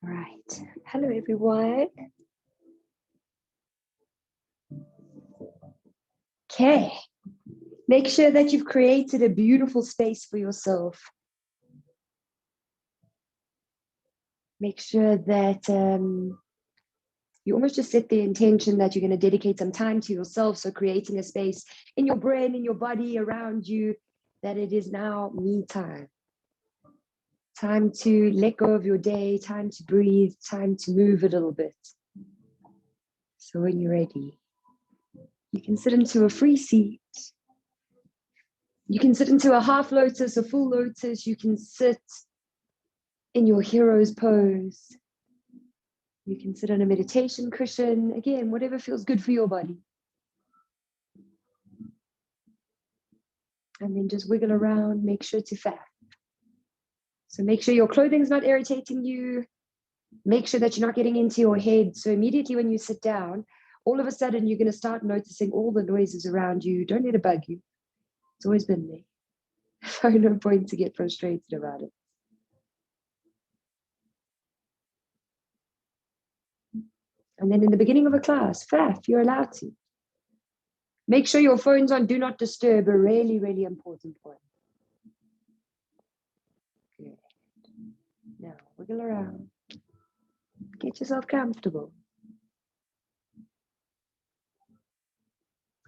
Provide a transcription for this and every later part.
All right. Hello, everyone. Okay. Make sure that you've created a beautiful space for yourself. Make sure that you almost just set the intention that you're going to dedicate some time to yourself. So creating a space in your brain, in your body, around you, that it is now me time. Time to let go of your day, time to breathe, time to move a little bit. So when you're ready, you can sit into a free seat. You can sit into a half lotus, a full lotus. You can sit in your hero's pose. You can sit on a meditation cushion. Again, whatever feels good for your body. And then just wiggle around, make sure to faff. So make sure your clothing's not irritating you. Make sure that you're not getting into your head. So immediately when you sit down, all of a sudden you're going to start noticing all the noises around you. Don't let it bug you. It's always been there. So no point to get frustrated about it. And then in the beginning of a class, faff, you're allowed to. Make sure your phone's on do not disturb, a really, really important one. Good. Now, wiggle around. Get yourself comfortable.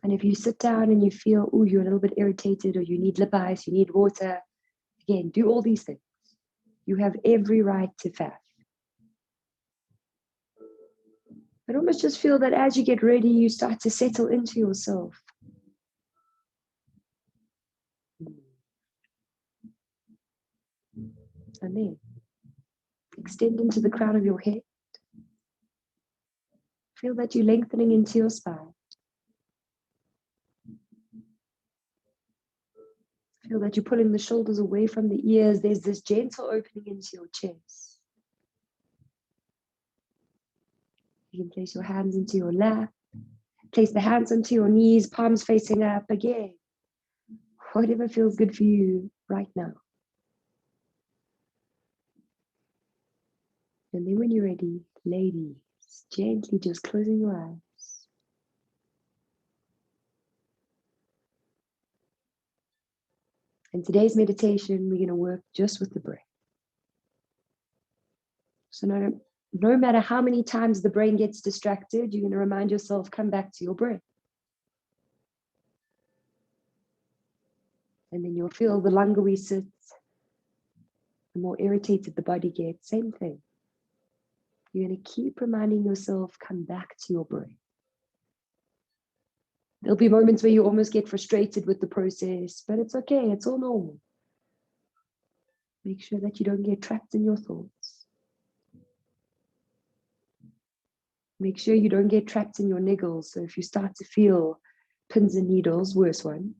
And if you sit down and you feel, oh, you're a little bit irritated or you need lip ice, you need water, again, do all these things. You have every right to faff. But almost just feel that as you get ready, you start to settle into yourself. And then extend into the crown of your head. Feel that you're lengthening into your spine. Feel that you're pulling the shoulders away from the ears. There's this gentle opening into your chest. You can place your hands into your lap. Place the hands onto your knees, palms facing up again. Whatever feels good for you right now. And then when you're ready, ladies, gently just closing your eyes. In today's meditation, we're going to work just with the breath. So no matter how many times the brain gets distracted, you're going to remind yourself, come back to your breath. And then you'll feel the longer we sit, the more irritated the body gets. Same thing. You're going to keep reminding yourself, come back to your breath. There'll be moments where you almost get frustrated with the process, but it's okay. It's all normal. Make sure that you don't get trapped in your thoughts. Make sure you don't get trapped in your niggles. So if you start to feel pins and needles, worse one,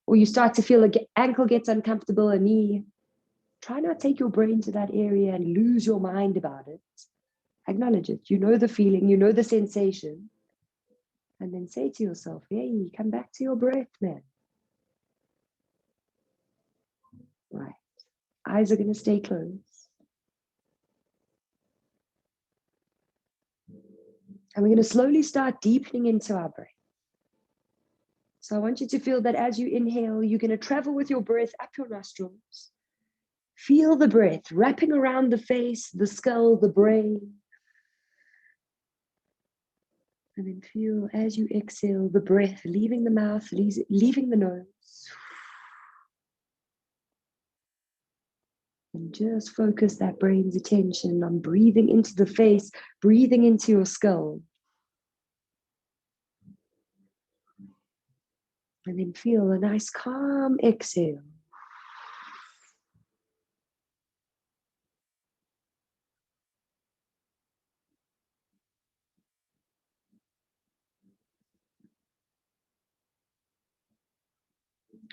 or you start to feel an ankle gets uncomfortable, a knee, try not to take your brain to that area and lose your mind about it. Acknowledge it. You know the feeling, you know the sensation. And then say to yourself, hey, come back to your breath, man. Right. Eyes are going to stay closed. And we're going to slowly start deepening into our breath. So I want you to feel that as you inhale, you're going to travel with your breath up your nostrils. Feel the breath wrapping around the face, the skull, the brain. And then feel as you exhale the breath leaving the mouth, leaving the nose. And just focus that brain's attention on breathing into the face, breathing into your skull. And then feel a nice calm exhale.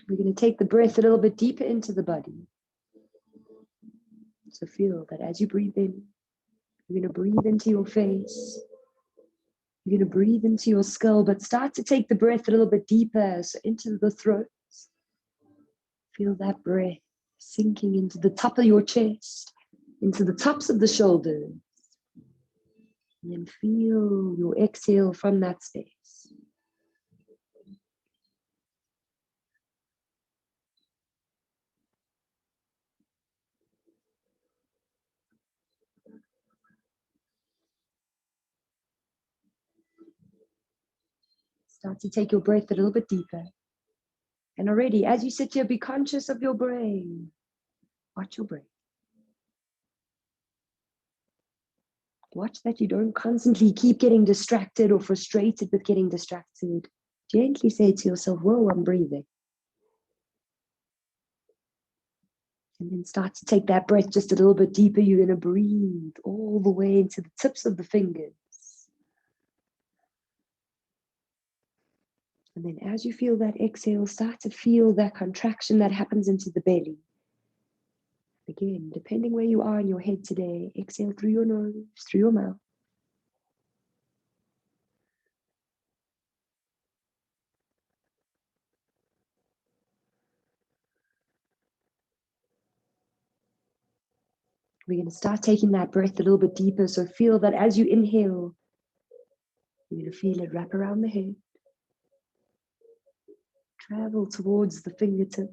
We're going to take the breath a little bit deeper into the body. So feel that as you breathe in, you're going to breathe into your face. You're going to breathe into your skull, but start to take the breath a little bit deeper, so into the throat. Feel that breath sinking into the top of your chest. into the tops of the shoulders. And then feel your exhale from that space. Start to take your breath a little bit deeper. And already, as you sit here, be conscious of your brain. Watch your breath. Watch that you don't constantly keep getting distracted or frustrated with getting distracted. Gently say to yourself, whoa, I'm breathing. And then start to take that breath just a little bit deeper. You're going to breathe all the way into the tips of the fingers. And then as you feel that exhale, start to feel that contraction that happens into the belly. Again, depending where you are in your head today, exhale through your nose, through your mouth. We're going to start taking that breath a little bit deeper. So feel that as you inhale, you're going to feel it wrap around the head, travel towards the fingertips,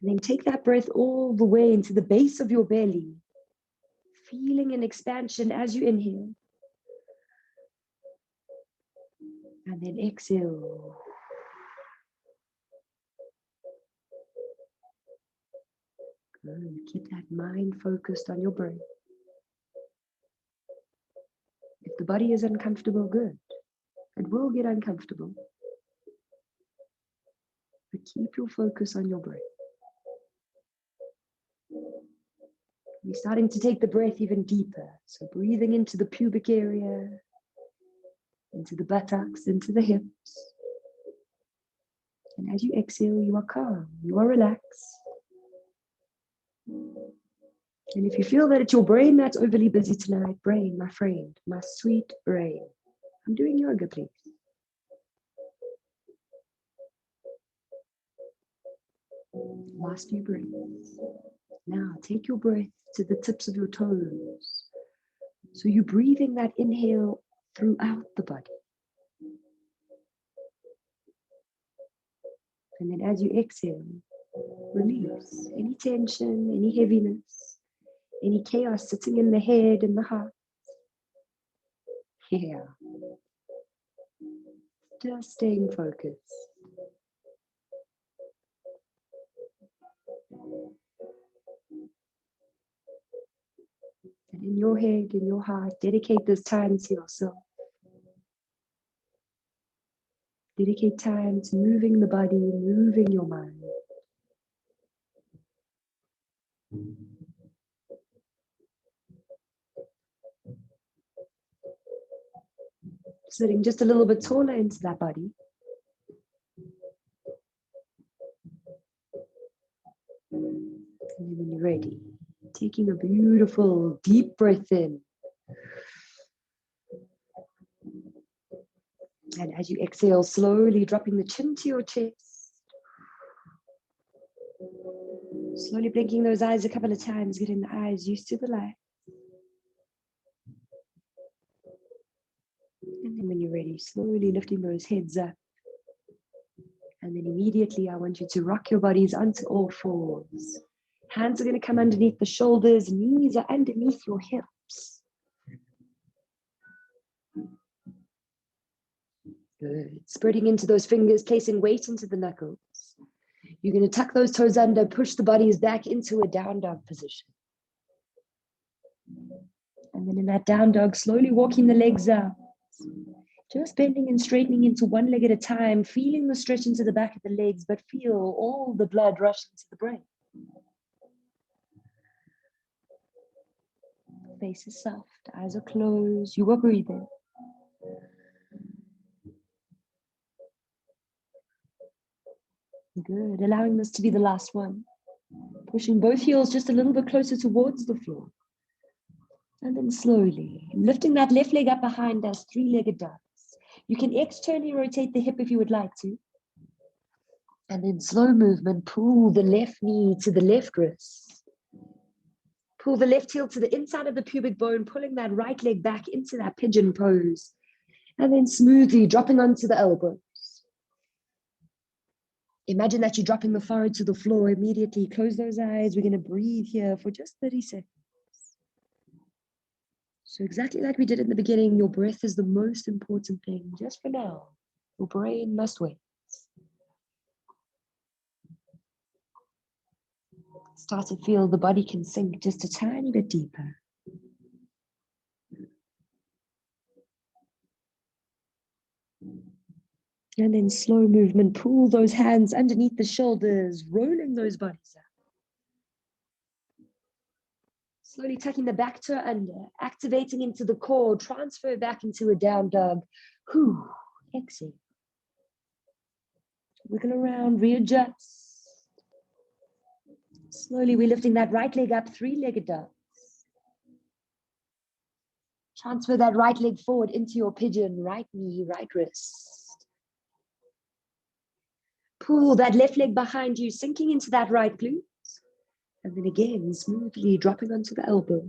and then take that breath all the way into the base of your belly, feeling an expansion as you inhale. And then exhale. Good. Keep that mind focused on your breath. If the body is uncomfortable, good. It will get uncomfortable. But keep your focus on your breath. We're starting to take the breath even deeper. So breathing into the pubic area, into the buttocks, into the hips. And as you exhale, you are calm, you are relaxed. And if you feel that it's your brain that's overly busy tonight, brain, my friend, my sweet brain, I'm doing yoga, please. Last few breaths. Now take your breath to the tips of your toes. So you're breathing that inhale throughout the body. And then as you exhale, release any tension, any heaviness, any chaos sitting in the head and the heart. Yeah. Just staying focused. And in your head, in your heart, dedicate this time to yourself. Dedicate time to moving the body, moving your mind. Sitting just a little bit taller into that body. And then when you're ready, taking a beautiful deep breath in. And as you exhale, slowly dropping the chin to your chest. Slowly blinking those eyes a couple of times, getting the eyes used to the light. And then when you're ready, slowly lifting those heads up. And then immediately I want you to rock your bodies onto all fours. Hands are going to come underneath the shoulders, knees are underneath your hips. Good. Spreading into those fingers, placing weight into the knuckles. You're going to tuck those toes under, push the bodies back into a down dog position. And then in that down dog, slowly walking the legs out. Just bending and straightening into one leg at a time, feeling the stretch into the back of the legs, but feel all the blood rush into the brain. Face is soft, eyes are closed, you are breathing. Good, allowing this to be the last one. Pushing both heels just a little bit closer towards the floor. And then slowly, lifting that left leg up behind us, three-legged dogs. You can externally rotate the hip if you would like to. And in slow movement, pull the left knee to the left wrist. Pull the left heel to the inside of the pubic bone, pulling that right leg back into that pigeon pose. And then smoothly dropping onto the elbows. Imagine that you're dropping the forehead to the floor immediately. Close those eyes. We're going to breathe here for just 30 seconds. So exactly like we did in the beginning, your breath is the most important thing. Just for now, your brain must wait. Start to feel the body can sink just a tiny bit deeper. And then slow movement, pull those hands underneath the shoulders, rolling those bodies up. Slowly tucking the back toe under, activating into the core, transfer back into a down dog. Whew, exhale. Wiggle around, readjust. Slowly, we're lifting that right leg up, three-legged dog. Transfer that right leg forward into your pigeon, right knee, right wrist. Pull that left leg behind you, sinking into that right glute. And then again, smoothly dropping onto the elbows.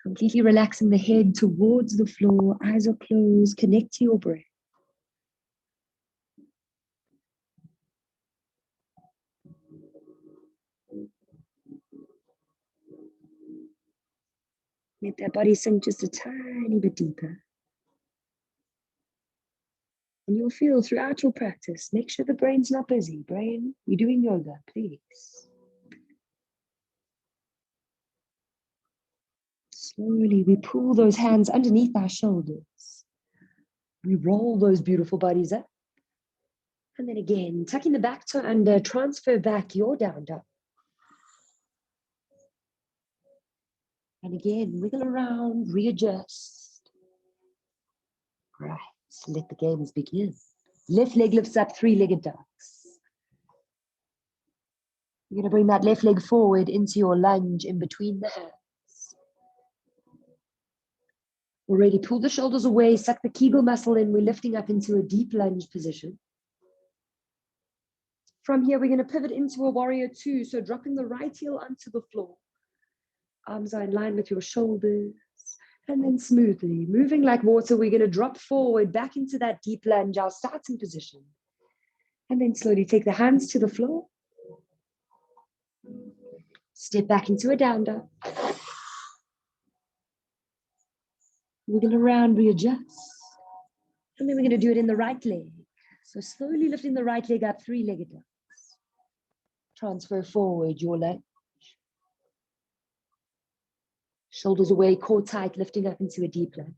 Completely relaxing the head towards the floor, eyes are closed, connect to your breath. Let that body sink just a tiny bit deeper. And you'll feel throughout your practice, make sure the brain's not busy. Brain, you're doing yoga, please. Slowly, we pull those hands underneath our shoulders. We roll those beautiful bodies up. And then again, tucking the back toe under, transfer back your down dog. And again, wiggle around, readjust. Right, let the games begin. Left leg lifts up, three-legged dogs. You're going to bring that left leg forward into your lunge in between the hands. Already pull the shoulders away, suck the Kegel muscle in. We're lifting up into a deep lunge position. From here, we're going to pivot into a warrior two. So dropping the right heel onto the floor. Arms are in line with your shoulders. And then smoothly, moving like water, we're going to drop forward back into that deep lunge, our starting position. And then slowly take the hands to the floor. Step back into a down dog. Wiggle around, readjust. And then we're going to do it in the right leg. So slowly lifting the right leg up, three-legged dogs. Transfer forward your leg. Shoulders away, core tight, lifting up into a deep lunge.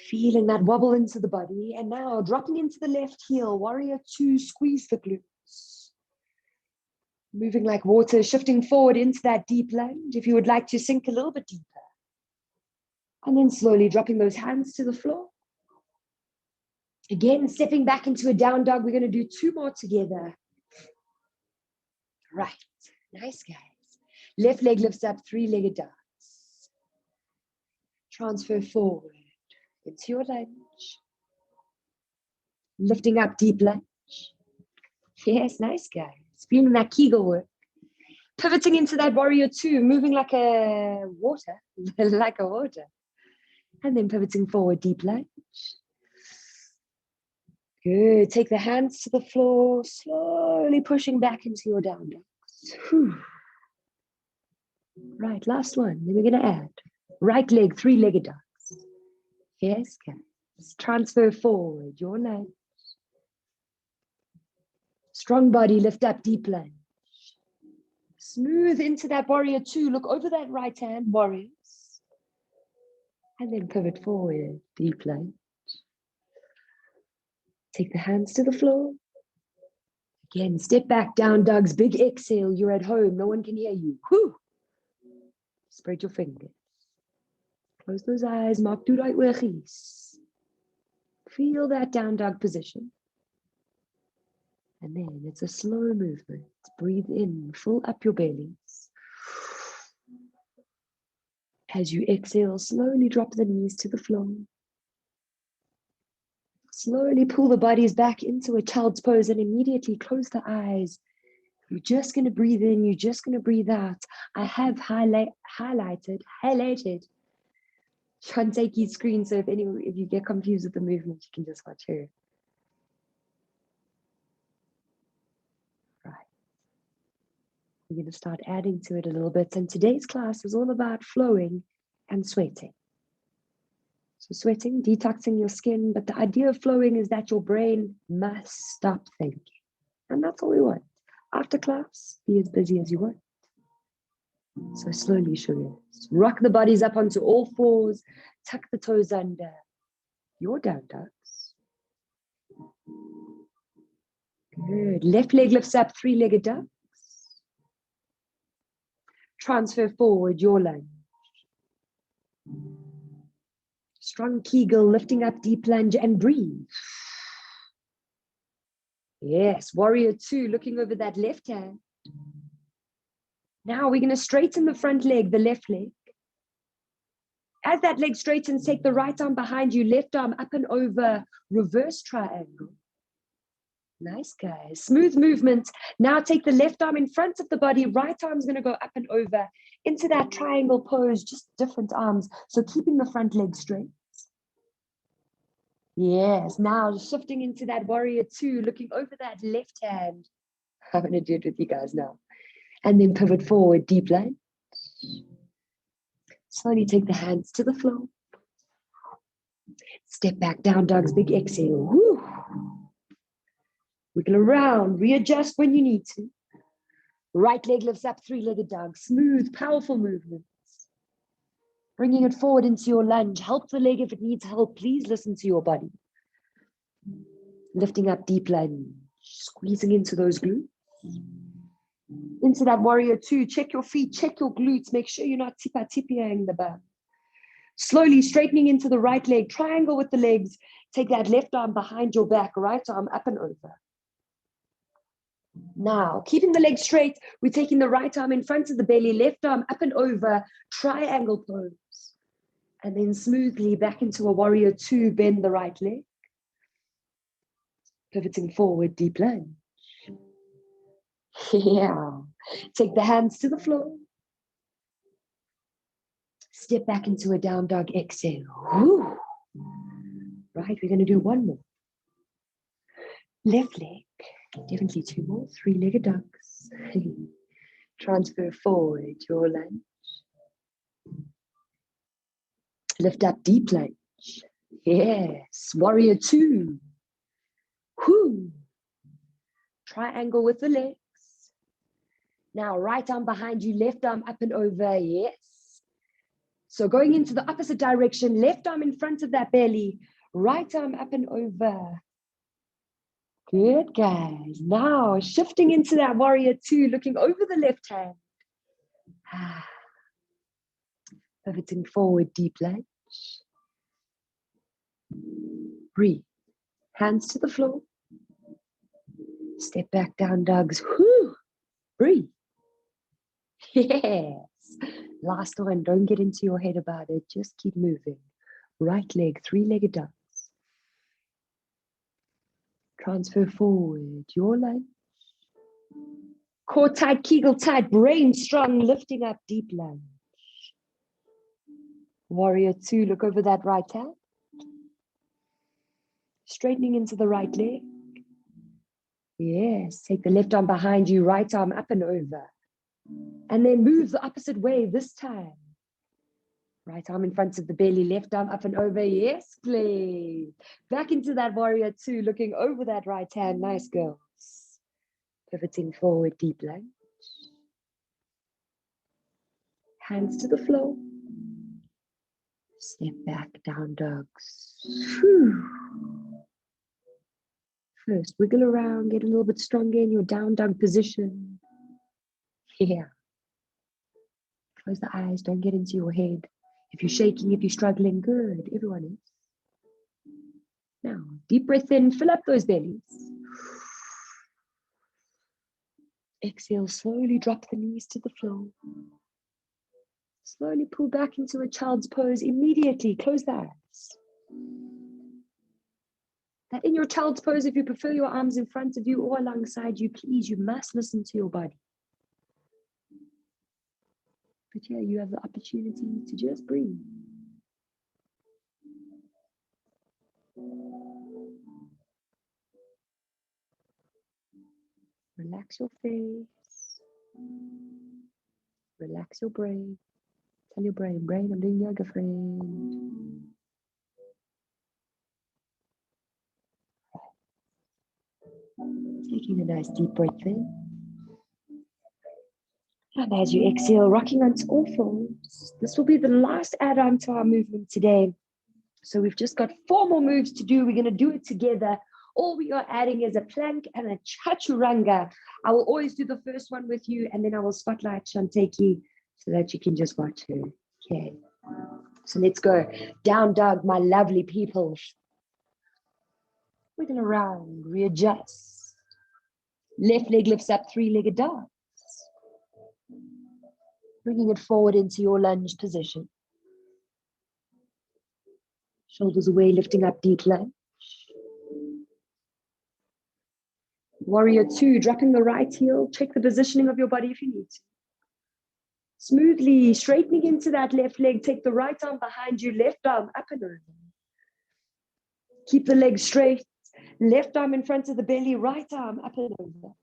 Feeling that wobble into the body. And now dropping into the left heel, warrior two, squeeze the glutes. Moving like water, shifting forward into that deep lunge. If you would like to sink a little bit deeper. And then slowly dropping those hands to the floor. Again, stepping back into a down dog. We're going to do two more together. Right. Nice, guys. Left leg lifts up, three-legged dogs. Transfer forward into your lunge. Lifting up, deep lunge. Yes, nice, guys. Feeling that Kegel work. Pivoting into that warrior two, moving like a water, like a water. And then pivoting forward, deep lunge. Good. Take the hands to the floor, slowly pushing back into your down dogs. Whew. Right, last one. Then we're going to add right leg, three-legged dogs. Yes, guys. Transfer forward, your lunge. Strong body, lift up, deep lunge. Smooth into that warrior two. Look over that right hand, warriors. And then pivot forward, deep lunge. Take the hands to the floor. Again, step back, down dogs, big exhale. You're at home, no one can hear you. Whew. Spread your fingers. Close those eyes, maak toe daai oogies. Feel that down dog position. And then it's a slow movement. Breathe in, fill up your bellies. As you exhale, slowly drop the knees to the floor. Slowly pull the bodies back into a child's pose and immediately close the eyes. You're just going to breathe in. You're just going to breathe out. I have highlighted Shantaki's screen. So if you get confused with the movement, you can just watch her. Right. We're going to start adding to it a little bit. And today's class is all about flowing and sweating. So sweating, detoxing your skin. But the idea of flowing is that your brain must stop thinking. And that's all we want. After class, be as busy as you want. So slowly, sugars. Rock the bodies up onto all fours. Tuck the toes under. Your down dogs. Good. Left leg lifts up, three-legged ducks. Transfer forward, your lunge. Strong Kegel, lifting up, deep lunge, and breathe. Yes, warrior two, looking over that left hand. Now we're going to straighten the front leg, the left leg. As that leg straightens, take the right arm behind you, left arm up and over, reverse triangle. Nice, guys. Smooth movement. Now take the left arm in front of the body, right arm's going to go up and over into that triangle pose, just different arms. So keeping the front leg straight. Yes, now shifting into that warrior two, looking over that left hand. I'm going to do it with you guys now. And then pivot forward, deep lunge. Slowly take the hands to the floor. Step back, down dogs, big exhale. Woo. Wiggle around, readjust when you need to. Right leg lifts up, three-legged dog. Smooth, powerful movements. Bringing it forward into your lunge. Help the leg if it needs help. Please listen to your body. Lifting up, deep lunge. Squeezing into those glutes. Into that warrior two. Check your feet, check your glutes. Make sure you're not tipping the bum. Slowly straightening into the right leg. Triangle with the legs. Take that left arm behind your back. Right arm up and over. Now, keeping the leg straight, we're taking the right arm in front of the belly, left arm up and over, triangle pose. And then smoothly back into a warrior two, bend the right leg. Pivoting forward, deep lunge. Yeah. Take the hands to the floor. Step back into a down dog, exhale. Woo. Right, we're going to do one more. Left leg. Definitely two more. Three-legged ducks. Transfer forward, your lunge. Lift up, deep lunge. Yes. Warrior two. Whoo. Triangle with the legs. Now, right arm behind you, left arm up and over. Yes. So going into the opposite direction, left arm in front of that belly, right arm up and over. Good, guys. Now, shifting into that warrior two, looking over the left hand. Pivoting forward, deep lunge. Breathe. Hands to the floor. Step back, down dogs. Whoo. Breathe. Yes. Last one. Don't get into your head about it. Just keep moving. Right leg, three-legged ducks. Transfer forward, your lunge. Core tight, Kegel tight, brain strong, lifting up, deep lunge. Warrior two, look over that right hand. Straightening into the right leg. Yes, take the left arm behind you, right arm up and over. And then move the opposite way this time. Right arm in front of the belly, left arm up and over. Yes, please. Back into that warrior two, looking over that right hand. Nice, girls. Pivoting forward, deep lunge. Hands to the floor. Step back, down dogs. Whew. First, wiggle around, get a little bit stronger in your down dog position. Yeah. Close the eyes, don't get into your head. If you're shaking, if you're struggling, good. Everyone is. Now, deep breath in, fill up those bellies. Exhale, slowly drop the knees to the floor. Slowly pull back into a child's pose. Immediately close the eyes. That in your child's pose, if you prefer your arms in front of you or alongside you, please, you must listen to your body. But yeah, you have the opportunity to just breathe. Relax your face. Relax your brain. Tell your brain, I'm doing yoga, friend. Taking a nice deep breath in. And as you exhale, rocking onto all fours. This will be the last add-on to our movement today. So we've just got 4 more moves to do. We're going to do it together. All we are adding is a plank and a chaturanga. I will always do the first one with you, and then I will spotlight Shanteki so that you can just watch her. Okay. So let's go. Down dog, my lovely people. We're going to round, readjust. Left leg lifts up, 3-legged dog. Bringing it forward into your lunge position. Shoulders away, lifting up, deep lunge. Warrior 2, dropping the right heel. Check the positioning of your body if you need to. Smoothly straightening into that left leg. Take the right arm behind you, left arm up and over. Keep the leg straight. Left arm in front of the belly, right arm up and over.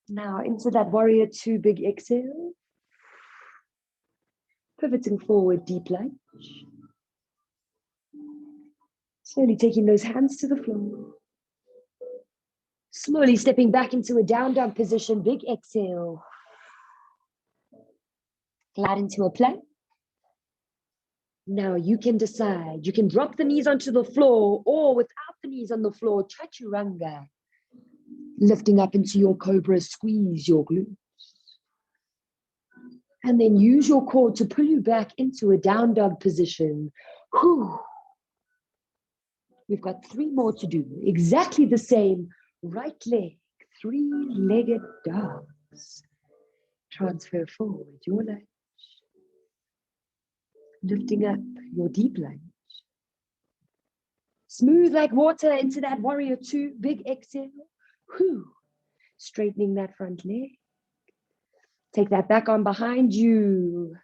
Now into that warrior 2, big exhale. Pivoting forward, deep lunge. Slowly taking those hands to the floor. Slowly stepping back into a down dog position, big exhale. Glide into a plank. Now you can decide. You can drop the knees onto the floor or without the knees on the floor, chaturanga. Lifting up into your cobra, squeeze your glutes. And then use your core to pull you back into a down dog position. Whew. We've got 3 more to do. Exactly the same. Right leg, 3-legged dogs. Transfer forward your lunge. Lifting up your deep lunge. Smooth like water into that warrior 2. Big exhale. Whew. Straightening that front leg. Take that back arm behind you.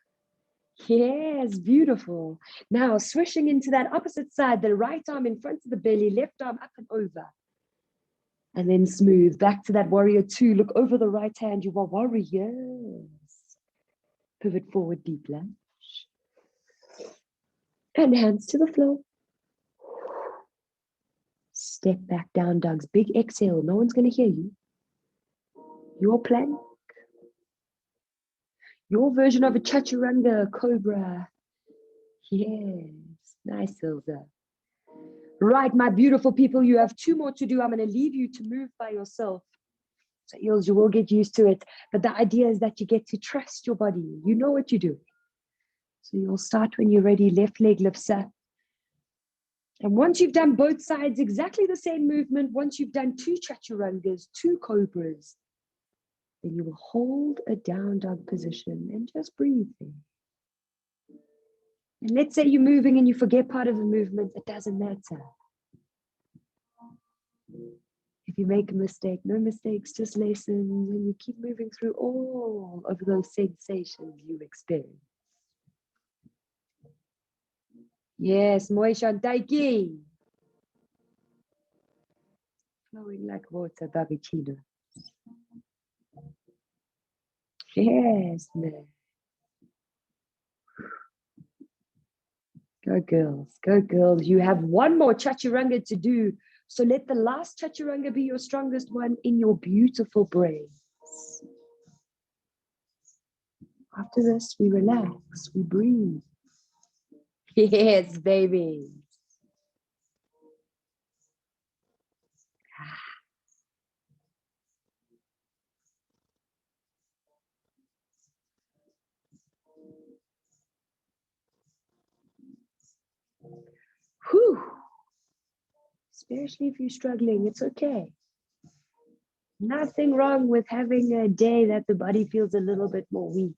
Yes, beautiful. Now swishing into that opposite side, the right arm in front of the belly, left arm up and over. And then smooth back to that warrior 2. Look over the right hand, you are warriors. Pivot forward, deep lunge. And hands to the floor. Step back, down dogs. Big exhale. No one's going to hear you. Your plank. Your version of a chaturanga, cobra. Yes. Nice, Ilza. Right, my beautiful people, you have 2 more to do. I'm going to leave you to move by yourself. So, Ilza, you will get used to it. But the idea is that you get to trust your body. You know what you do. So you'll start when you're ready. Left leg lifts up. And once you've done both sides, exactly the same movement, once you've done 2 chaturangas, 2 cobras, then you will hold a down dog position and just breathe there. And let's say you're moving and you forget part of the movement, it doesn't matter. If you make a mistake, no mistakes, just lessons, and you keep moving through all of those sensations you experience. Yes, Moy Shantaki. Flowing like water, Babicino. Yes, man. Go girls, go girls. You have 1 more chaturanga to do. So let the last chaturanga be your strongest one in your beautiful brains. After this, we relax, we breathe. Yes, baby. Whew. Especially if you're struggling, it's okay. Nothing wrong with having a day that the body feels a little bit more weak.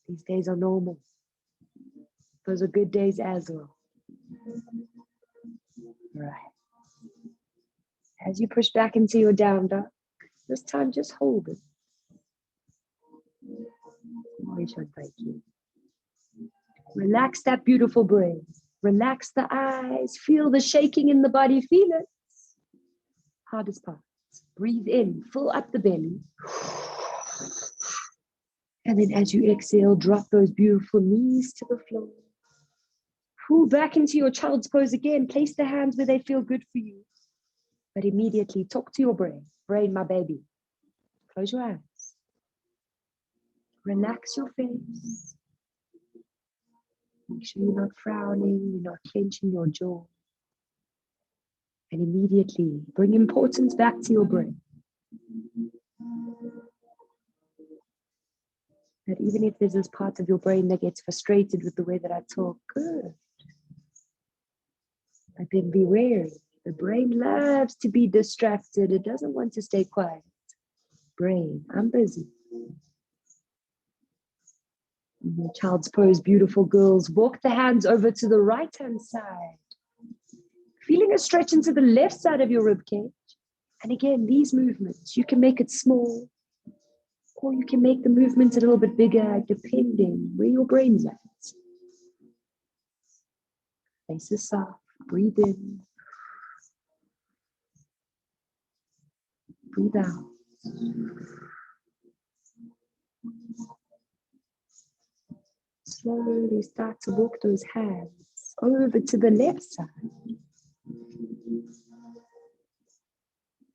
These days are normal. Those are good days as well. Right. As you push back into your down dog, this time just hold it. Relax that beautiful brain. Relax the eyes. Feel the shaking in the body. Feel it. Hardest part. Breathe in. Fill up the belly. And then as you exhale, drop those beautiful knees to the floor. Pull back into your child's pose again. Place the hands where they feel good for you. But immediately talk to your brain. Brain, my baby. Close your eyes. Relax your face. Make sure you're not frowning, you're not clenching your jaw. And immediately bring importance back to your brain. That even if there's this part of your brain that gets frustrated with the way that I talk, good. But then be wary. The brain loves to be distracted. It doesn't want to stay quiet. Brain, I'm busy. In your child's pose, beautiful girls, walk the hands over to the right-hand side. Feeling a stretch into the left side of your rib cage. And again, these movements, you can make it small, or you can make the movements a little bit bigger, depending where your brain's at. Face is soft, breathe in. Breathe out. Slowly start to walk those hands over to the left side.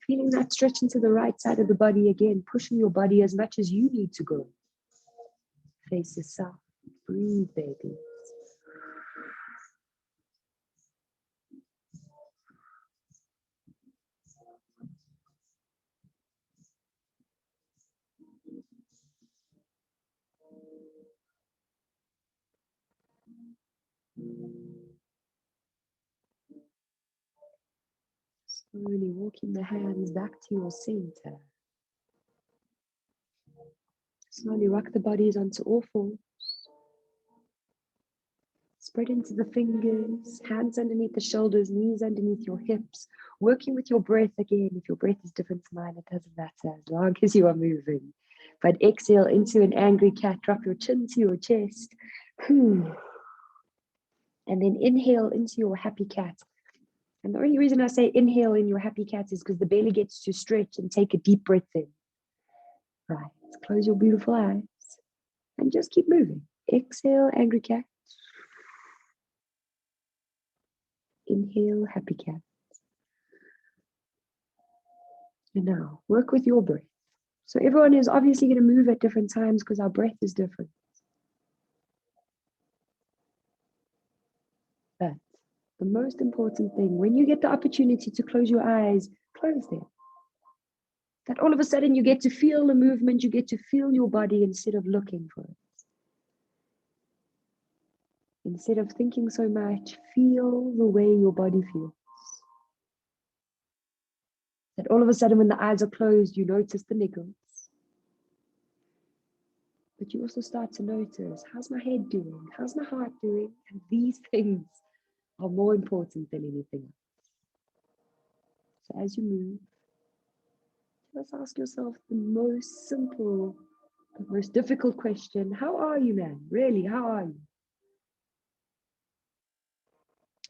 Feeling that stretch into the right side of the body again, pushing your body as much as you need to go. Face is soft. Breathe, baby. Slowly walking the hands back to your center. Slowly rock the bodies onto all fours. Spread into the fingers, hands underneath the shoulders, knees underneath your hips. Working with your breath again. If your breath is different to mine, it doesn't matter as long as you are moving. But exhale into an angry cat. Drop your chin to your chest. And then inhale into your happy cat. And the only reason I say inhale in your happy cat is because the belly gets to stretch and take a deep breath in. Right. Close your beautiful eyes and just keep moving. Exhale, angry cat. Inhale, happy cat. And now work with your breath. So everyone is obviously going to move at different times because our breath is different. But the most important thing, when you get the opportunity to close your eyes, close them. That all of a sudden you get to feel the movement, you get to feel your body instead of looking for it. Instead of thinking so much, feel the way your body feels. That all of a sudden when the eyes are closed, you notice the niggles. But you also start to notice, how's my head doing? How's my heart doing? And these things are more important than anything else. So as you move, just ask yourself the most simple, the most difficult question. How are you, man? Really, how are you?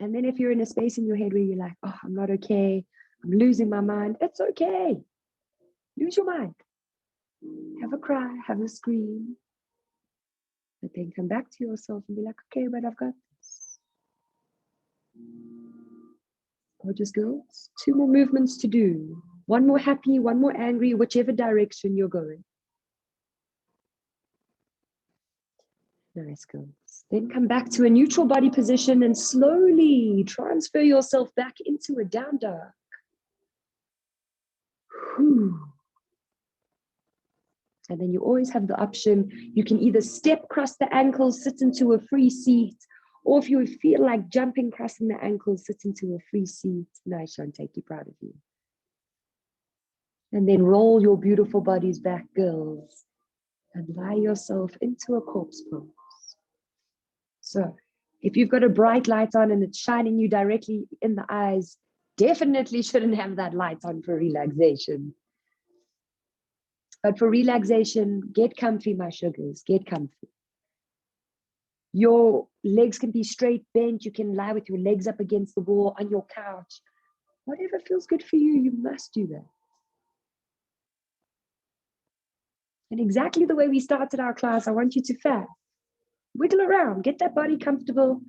And then if you're in a space in your head where you're like, oh, I'm not okay, I'm losing my mind, it's okay. Lose your mind. Have a cry, have a scream. But then come back to yourself and be like, okay, but I've got this. Gorgeous girls, 2 more movements to do. 1 more happy, 1 more angry, whichever direction you're going. Nice, girls. Then come back to a neutral body position and slowly transfer yourself back into a down dog. And then you always have the option, you can either step across the ankles, sit into a free seat, or if you feel like jumping, crossing the ankles, sit into a free seat. Nice, Shantae, keep proud of you. And then roll your beautiful bodies back, girls, and lie yourself into a corpse pose. So if you've got a bright light on and it's shining you directly in the eyes, definitely shouldn't have that light on for relaxation. But for relaxation, get comfy, my sugars, get comfy. Your legs can be straight bent. You can lie with your legs up against the wall on your couch. Whatever feels good for you, you must do that. And exactly the way we started our class, I want you to fast. Wiggle around, get that body comfortable.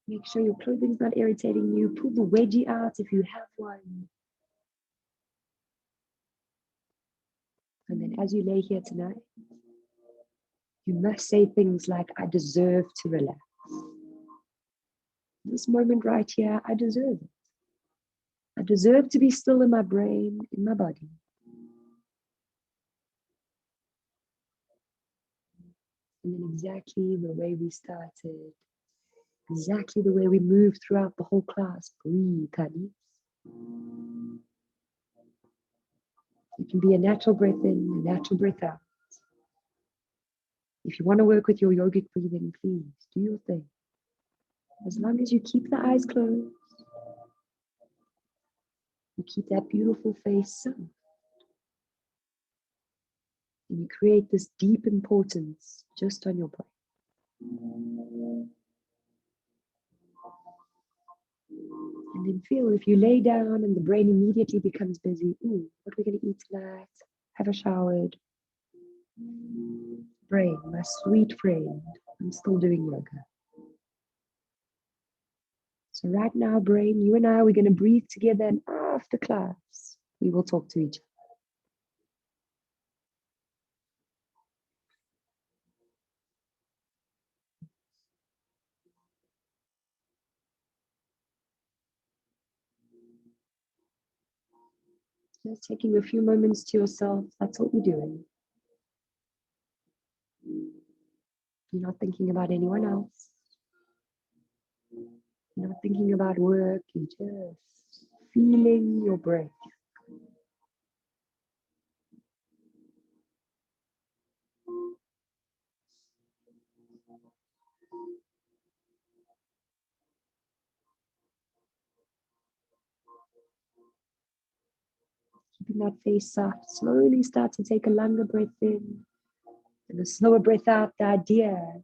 Make sure your clothing's not irritating you. Pull the wedgie out if you have one. And then as you lay here tonight, you must say things like, I deserve to relax. This moment right here, I deserve it. I deserve to be still in my brain, in my body. And then exactly the way we started, exactly the way we moved throughout the whole class. Breathe, honey. It can be a natural breath in, a natural breath out. If you want to work with your yogic breathing, please do your thing. As long as you keep the eyes closed, you keep that beautiful face soft, and you create this deep importance just on your breath. And then feel if you lay down and the brain immediately becomes busy. Ooh, what are we going to eat tonight? Have I showered? Brain, my sweet friend, I'm still doing yoga. So right now, brain, you and I, we're going to breathe together, and after class, we will talk to each other. Just taking a few moments to yourself, that's what we're doing. You're not thinking about anyone else. You're not thinking about work, you're just feeling your breath. Keeping that face soft, slowly start to take a longer breath in and a slower breath out. The idea,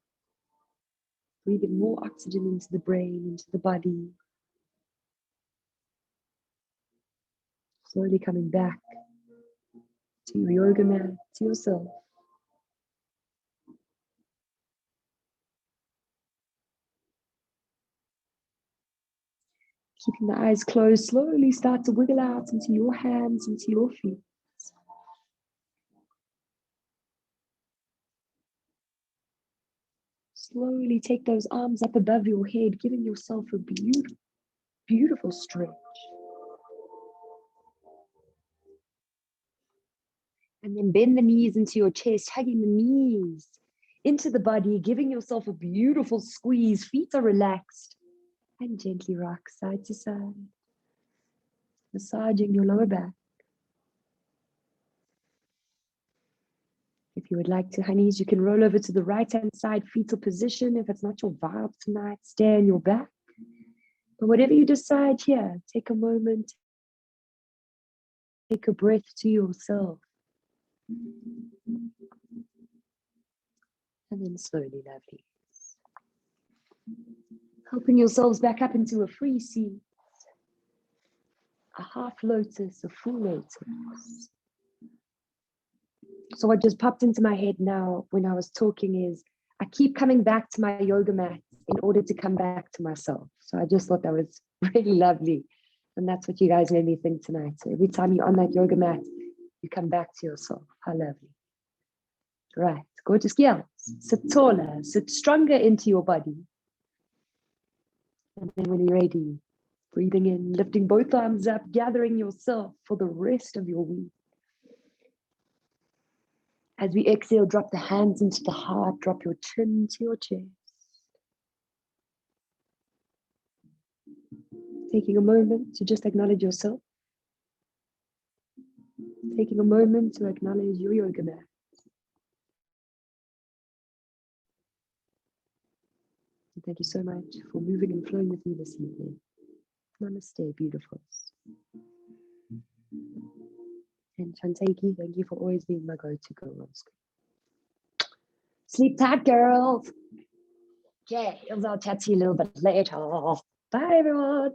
breathing more oxygen into the brain, into the body. Slowly coming back to your yoga mat, to yourself. Keeping the eyes closed, slowly start to wiggle out into your hands, into your feet. Slowly take those arms up above your head, giving yourself a beautiful, beautiful stretch. And then bend the knees into your chest, hugging the knees into the body, giving yourself a beautiful squeeze. Feet are relaxed. And gently rock side to side, massaging your lower back. If you would like to, honeys, you can roll over to the right-hand side, fetal position. If it's not your vibe tonight, stay on your back. But whatever you decide here, take a moment, take a breath to yourself. And then slowly, lovely. Helping yourselves back up into a free seat, a half lotus, a full lotus. So what just popped into my head now when I was talking is I keep coming back to my yoga mat in order to come back to myself. So I just thought that was really lovely. And that's what you guys made me think tonight. So every time you're on that yoga mat, you come back to yourself. How lovely. Right, gorgeous girls. Sit taller, sit stronger into your body. And then when you're ready, breathing in, lifting both arms up, gathering yourself for the rest of your week. As we exhale, drop the hands into the heart, drop your chin to your chest. Taking a moment to just acknowledge yourself. Taking a moment to acknowledge your yoga mat. And thank you so much for moving and flowing with me this evening. Namaste, beautifuls. And Shantaki, thank you for always being my go-to girl on screen. Sleep tight, girls. Okay, I'll chat to you a little bit later. Bye, everyone.